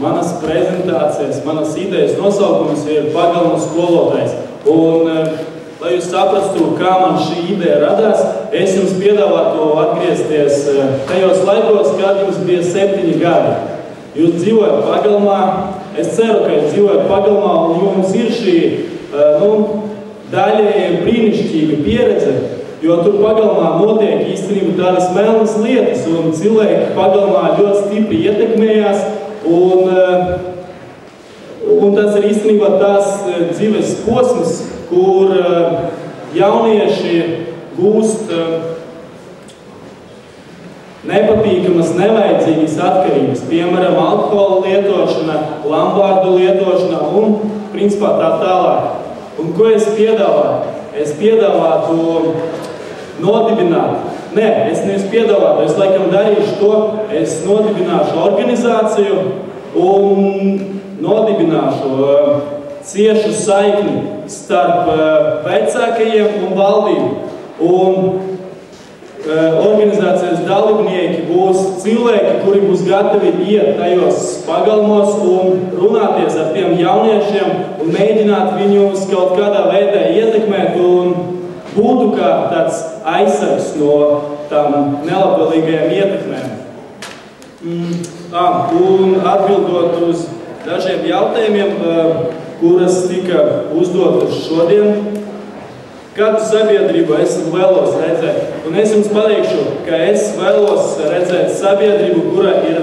manas prezentācijas, manas idejas nosaukums ir pagalmas skolotājs. Un, lai jūs saprastu, kā man šī ideja radās, es jums piedāvātu atgriezties tajos laikos, kad jums bija 7 gadi. Jūs dzīvojat pagalmā, es ceru, ka jūs dzīvojat pagalmā, un jums ir šī daļēji brīnišķīga pieredze, jo tur pagalmā notiek īstenībā tādas melnas lietas, un cilvēki pagalmā ļoti stipri ietekmējās, un tas ir īstenībā tās dzīves posms, kur jaunieši gūst nepatīkamas, nevajadzīgas atkarības, piemēram, alkohola lietošana, lambārdu lietošana un, principā, tā tālāk. Un ko es piedāvātu? Es piedāvātu nodibināt. Nē, es nevis piedāvātu, es laikam darīšu to, es nodibināšu organizāciju un nodibināšu ciešu saikni starp vecākajiem un valdību. Un organizācijas dalībnieki būs cilvēki, kuri būs gatavi iet tajos pagalmos un runāties ar tiem jauniešiem un mēģināt viņus kaut kādā veidā ietekmēt un būtu kā tāds aizsargs no tām nelabvēlīgajām ietekmēm. Un atbildot uz dažiem jautājumiem, kuras tika uzdotas šodien, kādu sabiedrību es vēlos redzēt. Un es jums pateikšu, ka es vēlos redzēt sabiedrību, kura ir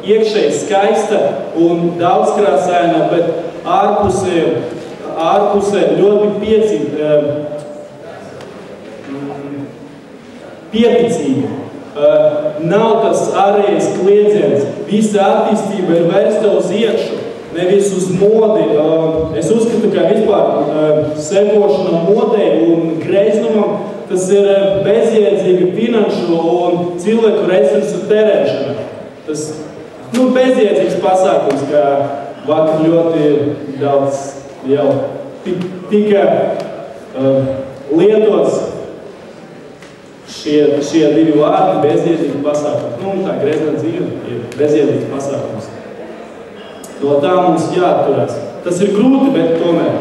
iekšēji skaista un daudzkrāsaina, bet ārpusē ļoti pieticīga. Nav tas ārējais kliedziens. Visa attīstība ir vērsta uz iekšu, nevis uz modi. Es uzskatu, ka vispār sekošana modei un greiznumam, tas ir bezjēdzīga finanšu un cilvēku resursu terēšana. Tas bezjēdzīgs pasākums, kā vakar ļoti daudz jau tika lietots šie divi vārdi, bezjēdzīgs pasākums. Tā greznā dzīve ir bezjēdzīgs pasākums. No tā mums jāatturās. Tas ir grūti, bet tomēr.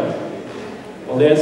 Paldies!